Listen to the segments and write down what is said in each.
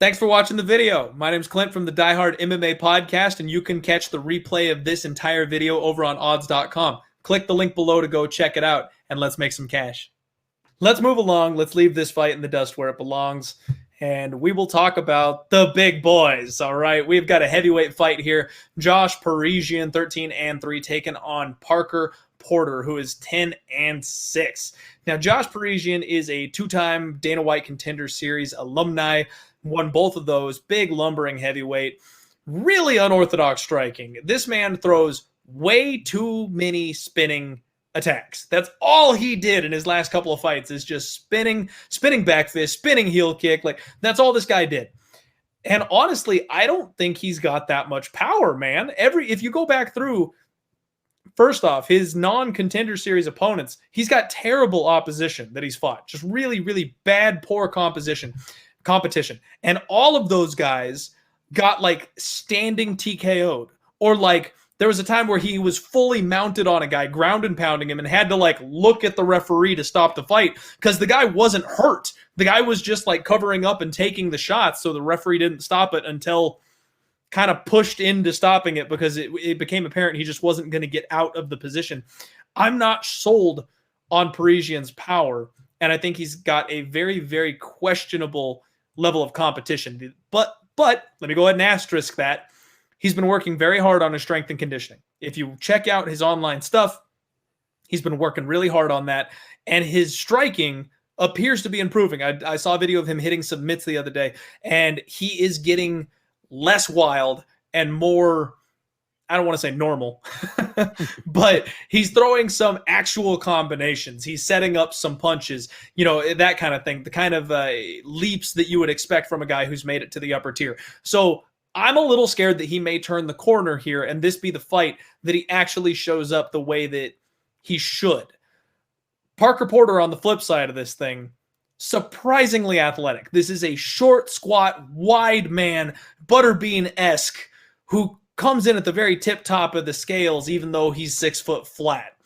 Thanks for watching the video. My name's Clint from the Diehard MMA Podcast, and you can catch the replay of this entire video over on odds.com. Click the link below to go check it out, and let's make some cash. Let's move along. Let's leave this fight in the dust where it belongs, and we will talk about the big boys, all right? We've got a heavyweight fight here. Josh Parisian, 13-3, taking on Parker Porter, who is 10-6. Now, Josh Parisian is a two-time Dana White Contender Series alumni, won both of those, big lumbering heavyweight, really unorthodox striking. This man throws way too many spinning attacks. That's all he did in his last couple of fights is just spinning back fist, spinning heel kick. Like, that's all this guy did. And honestly, I don't think he's got that much power, man. If you go back through, first off, his non-contender series opponents, he's got terrible opposition that he's fought. Just really, really bad, poor competition. And all of those guys got like standing TKO'd, or like there was a time where he was fully mounted on a guy, ground and pounding him, and had to like look at the referee to stop the fight because the guy wasn't hurt. The guy was just like covering up and taking the shots, so the referee didn't stop it until kind of pushed into stopping it because it became apparent he just wasn't going to get out of the position. I'm not sold on Parisian's power, and I think he's got a very, very questionable level of competition. But let me go ahead and asterisk that. He's been working very hard on his strength and conditioning. If you check out his online stuff, he's been working really hard on that. And his striking appears to be improving. I saw a video of him hitting some mitts the other day, and he is getting less wild and more, I don't want to say normal, but he's throwing some actual combinations. He's setting up some punches, that kind of thing, the kind of leaps that you would expect from a guy who's made it to the upper tier. So I'm a little scared that he may turn the corner here and this be the fight that he actually shows up the way that he should. Parker Porter on the flip side of this thing, surprisingly athletic. This is a short, squat, wide man, Butterbean-esque, who comes in at the very tip top of the scales, even though he's 6 foot flat.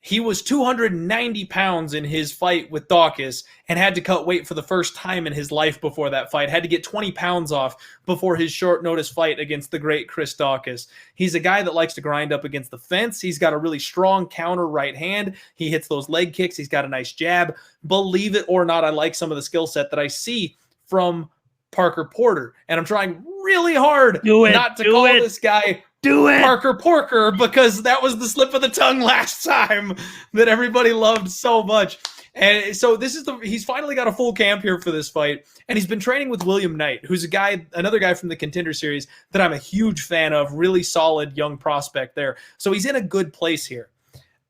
He was 290 pounds in his fight with Dawkins and had to cut weight for the first time in his life before that fight. Had to get 20 pounds off before his short notice fight against the great Chris Dawkins. He's a guy that likes to grind up against the fence. He's got a really strong counter right hand. He hits those leg kicks. He's got a nice jab. Believe it or not, I like some of the skill set that I see from Parker Porter. And I'm trying really hard not to call this guy Parker Porker, because that was the slip of the tongue last time that everybody loved so much. And so he's finally got a full camp here for this fight, and he's been training with William Knight, who's another guy from the Contender Series that I'm a huge fan of, really solid young prospect there. So he's in a good place here.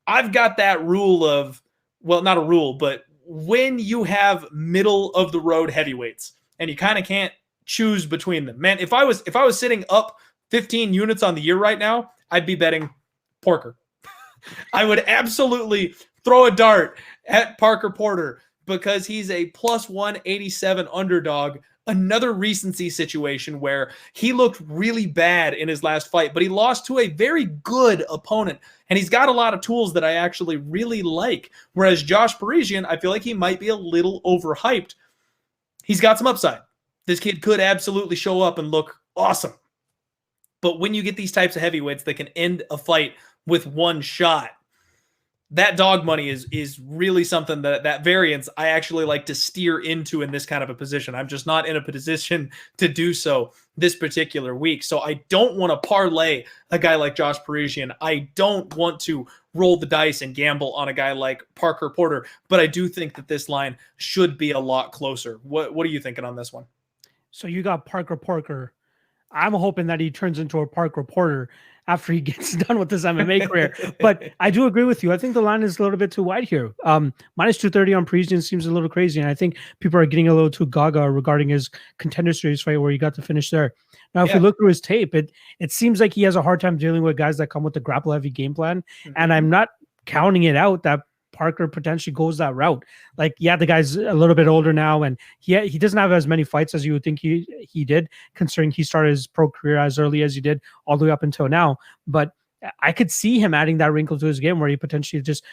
I've got that rule of, well, not a rule, but when you have middle of the road heavyweights and you kind of can't choose between them, man, if I was sitting up 15 units on the year right now, I'd be betting Porker. I would absolutely throw a dart at Parker Porter because he's a plus 187 underdog. Another recency situation where he looked really bad in his last fight, but he lost to a very good opponent. And he's got a lot of tools that I actually really like. Whereas Josh Parisian, I feel like he might be a little overhyped. He's got some upside. This kid could absolutely show up and look awesome. But when you get these types of heavyweights that can end a fight with one shot, that dog money is really something that variance I actually like to steer into in this kind of a position. I'm just not in a position to do so this particular week. So I don't want to parlay a guy like Josh Parisian. I don't want to roll the dice and gamble on a guy like Parker Porter. But I do think that this line should be a lot closer. What are you thinking on this one? So you got Parker Porter. I'm hoping that he turns into a Parker Porter after he gets done with his MMA career. But I do agree with you. I think the line is a little bit too wide here. Minus 230 on Parisian seems a little crazy. And I think people are getting a little too gaga regarding his Contender Series fight where he got to finish there. Now, if you look through his tape, it seems like he has a hard time dealing with guys that come with the grapple heavy game plan. Mm-hmm. And I'm not counting it out that Parker potentially goes that route. Like, yeah, the guy's a little bit older now, and he doesn't have as many fights as you would think he did, considering he started his pro career as early as he did all the way up until now. But I could see him adding that wrinkle to his game where he potentially just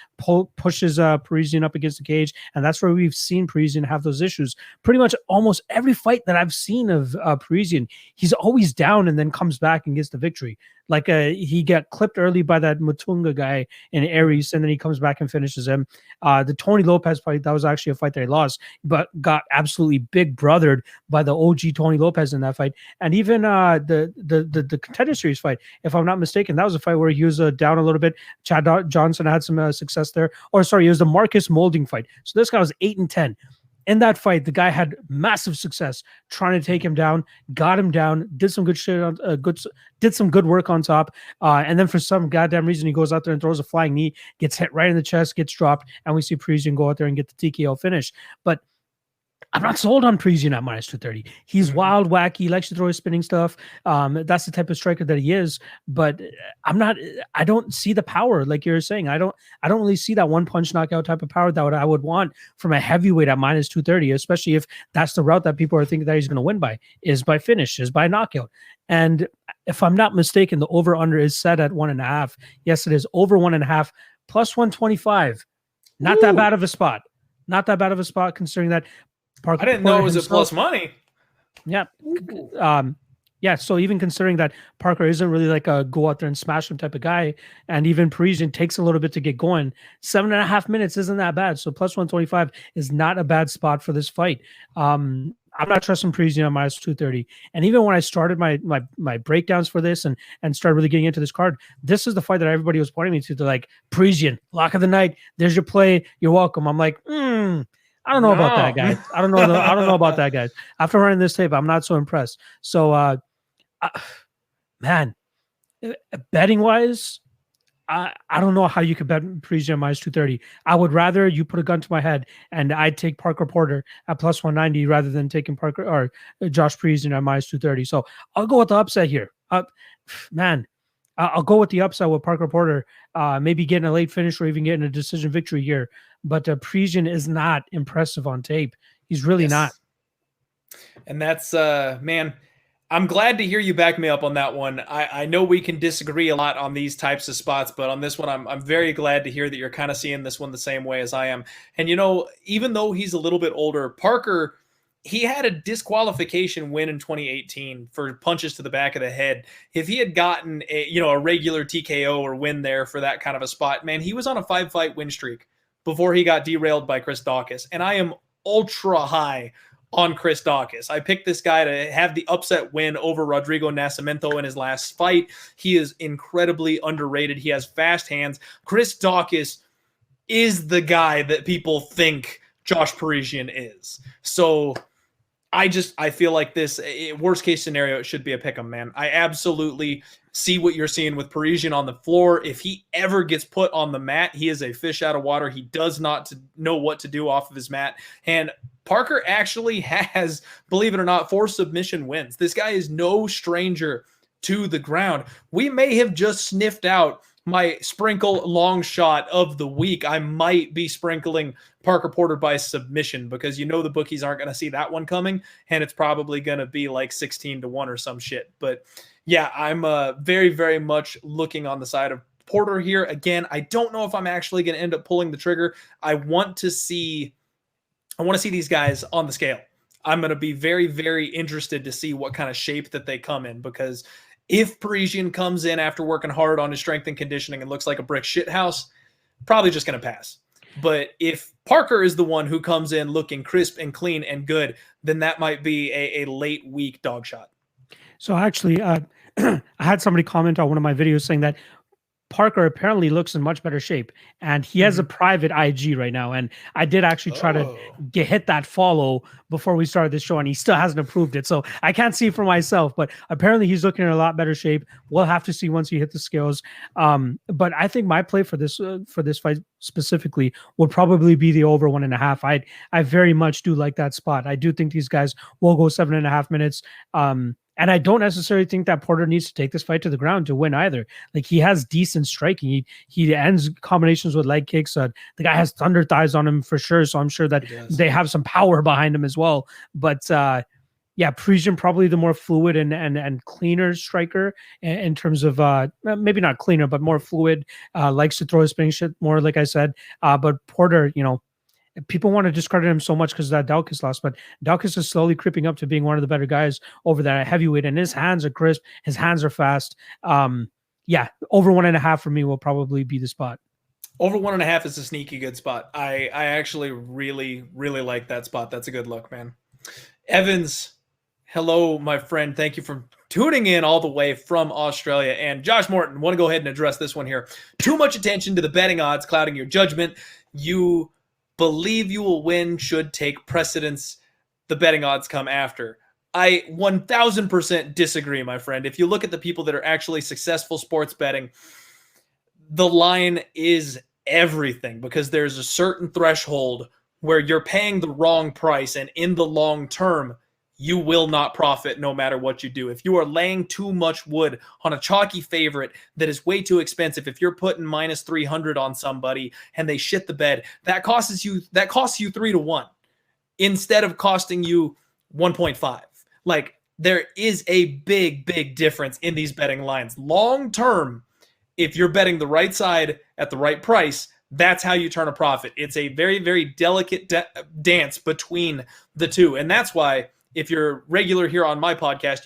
pushes Parisian up against the cage, and that's where we've seen Parisian have those issues. Pretty much almost every fight that I've seen of Parisian, he's always down and then comes back and gets the victory. Like he got clipped early by that Mutunga guy in Aries, and then he comes back and finishes him. The Tony Lopez fight, that was actually a fight that he lost, but got absolutely big brothered by the OG Tony Lopez in that fight. And even the Contender Series fight, if I'm not mistaken, that was a fight where he was down a little bit. Chad Johnson had some success there. Or sorry, it was the Marcus Molding fight. So this guy was 8-10. In that fight, the guy had massive success trying to take him down, got him down, did some good shit on did some good work on top, and then for some goddamn reason he goes out there and throws a flying knee, gets hit right in the chest, gets dropped, and we see Parisian go out there and get the TKO finish. But I'm not sold on Parisian at -230. He's wild, wacky, he likes to throw his spinning stuff. That's the type of striker that he is, but I don't see the power like you're saying. I don't really see that one punch knockout type of power that I would want from a heavyweight at -230, especially if that's the route that people are thinking that he's going to win by, is by finish, is by knockout. And if I'm not mistaken, the over under is set at 1.5. Yes, it is over 1.5 plus 125. Not that bad of a spot. Not that bad of a spot considering that Parker, I didn't know it was a plus money. Yeah. Yeah. So even considering that Parker isn't really like a go out there and smash him type of guy, and even Parisian takes a little bit to get going, 7.5 minutes isn't that bad. So plus 125 is not a bad spot for this fight. I'm not trusting Parisian on -230. And even when I started my breakdowns for this and started really getting into this card, this is the fight that everybody was pointing me to. They're like, Parisian, lock of the night. There's your play. You're welcome. I'm like, I don't know about that, guys. I don't know about that, guys. After running this tape, I'm not so impressed. So, man, betting wise, I don't know how you could bet Parisian -230. I would rather you put a gun to my head and I'd take Parker Porter at plus 190 rather than taking Parker or Josh Parisian at -230. So I'll go with the upset here. Man, I'll go with the upside with Parker Porter, maybe getting a late finish or even getting a decision victory here. But Parisian is not impressive on tape. He's really not. And that's, man, I'm glad to hear you back me up on that one. I know we can disagree a lot on these types of spots, but on this one, I'm very glad to hear that you're kind of seeing this one the same way as I am. And, you know, even though he's a little bit older, Parker, he had a disqualification win in 2018 for punches to the back of the head. If he had gotten a regular TKO or win there for that kind of a spot, man, he was on a 5-fight win streak before he got derailed by Chris Daukaus. And I am ultra high on Chris Daukaus. I picked this guy to have the upset win over Rodrigo Nascimento in his last fight. He is incredibly underrated. He has fast hands. Chris Daukaus is the guy that people think Josh Parisian is. So I feel like this, worst case scenario, it should be a pick'em, man. I absolutely see what you're seeing with Parisian on the floor. If he ever gets put on the mat, he is a fish out of water. He does not know what to do off of his mat. And Parker actually has, believe it or not, 4 submission wins. This guy is no stranger to the ground. We may have just sniffed out my sprinkle long shot of the week. I might be sprinkling Parker Porter by submission because the bookies aren't going to see that one coming, and it's probably going to be like 16-1 or some shit. But yeah, I'm very, very much looking on the side of Porter here. Again, I don't know if I'm actually going to end up pulling the trigger. I want to see these guys on the scale. I'm going to be very, very interested to see what kind of shape that they come in, because if Parisian comes in after working hard on his strength and conditioning and looks like a brick shit house, probably just going to pass. But if Parker is the one who comes in looking crisp and clean and good, then that might be a late week dog shot. So actually, I had somebody comment on one of my videos saying that Parker apparently looks in much better shape, and he has a private IG right now. And I did actually try to hit that follow before we started this show, and he still hasn't approved it. So I can't see for myself, but apparently he's looking in a lot better shape. We'll have to see once he hit the scales. But I think my play for this fight specifically would probably be the over 1.5. I very much do like that spot. I do think these guys will go 7.5 minutes. And I don't necessarily think that Porter needs to take this fight to the ground to win either. Like, he has decent striking. He ends combinations with leg kicks. The guy has thunder thighs on him for sure. So I'm sure that they have some power behind him as well. But Yeah, Parisian probably the more fluid and cleaner striker in terms of maybe not cleaner, but more fluid. Likes to throw his spinning shit more, like I said. But Porter, people want to discredit him so much because of that Daukaus loss, but Daukaus is slowly creeping up to being one of the better guys over that heavyweight, and his hands are crisp, his hands are fast. Yeah, over 1.5 for me will probably be the spot. Over 1.5 is a sneaky good spot. I actually really, really like that spot. That's a good look, man. Evans, hello, my friend. Thank you for tuning in all the way from Australia. And Josh Morton, want to go ahead and address this one here. Too much attention to the betting odds clouding your judgment. You believe you will win should take precedence. The betting odds come after. I 1000% disagree, my friend. If you look at the people that are actually successful sports betting, the line is everything because there's a certain threshold where you're paying the wrong price, and in the long term, you will not profit no matter what you do. If you are laying too much wood on a chalky favorite that is way too expensive, if you're putting minus 300 on somebody and they shit the bed, that costs you 3-1 instead of costing you 1.5. Like, there is a big, big difference in these betting lines. Long term, if you're betting the right side at the right price, that's how you turn a profit. It's a very, very delicate dance between the two. And that's why, if you're regular here on my podcast,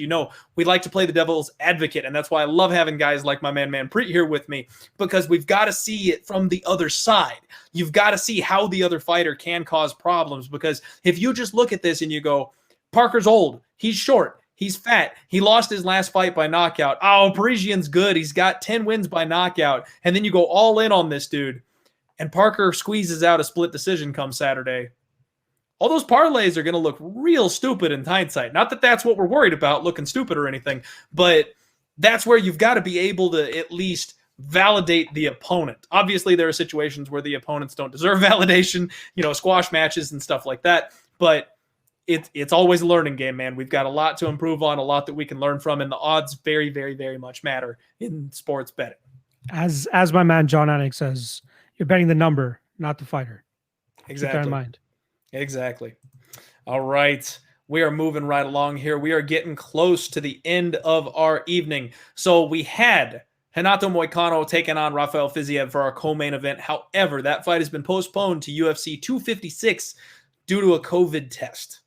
we like to play the devil's advocate. And that's why I love having guys like my man Manpreet here with me, because we've got to see it from the other side. You've got to see how the other fighter can cause problems, because if you just look at this and you go, Parker's old, he's short, he's fat, he lost his last fight by knockout. Oh, Parisian's good, he's got 10 wins by knockout. And then you go all in on this dude, and Parker squeezes out a split decision come Saturday. All those parlays are going to look real stupid in hindsight. Not that that's what we're worried about, looking stupid or anything, but that's where you've got to be able to at least validate the opponent. Obviously, there are situations where the opponents don't deserve validation, squash matches and stuff like that, but it's always a learning game, man. We've got a lot to improve on, a lot that we can learn from, and the odds very, very, very much matter in sports betting. As my man John Anik says, you're betting the number, not the fighter. Exactly. Keep that in mind. Exactly. All right. We are moving right along here. We are getting close to the end of our evening. So we had Renato Moicano taking on Rafael Fiziev for our co-main event. However, that fight has been postponed to UFC 256 due to a COVID test.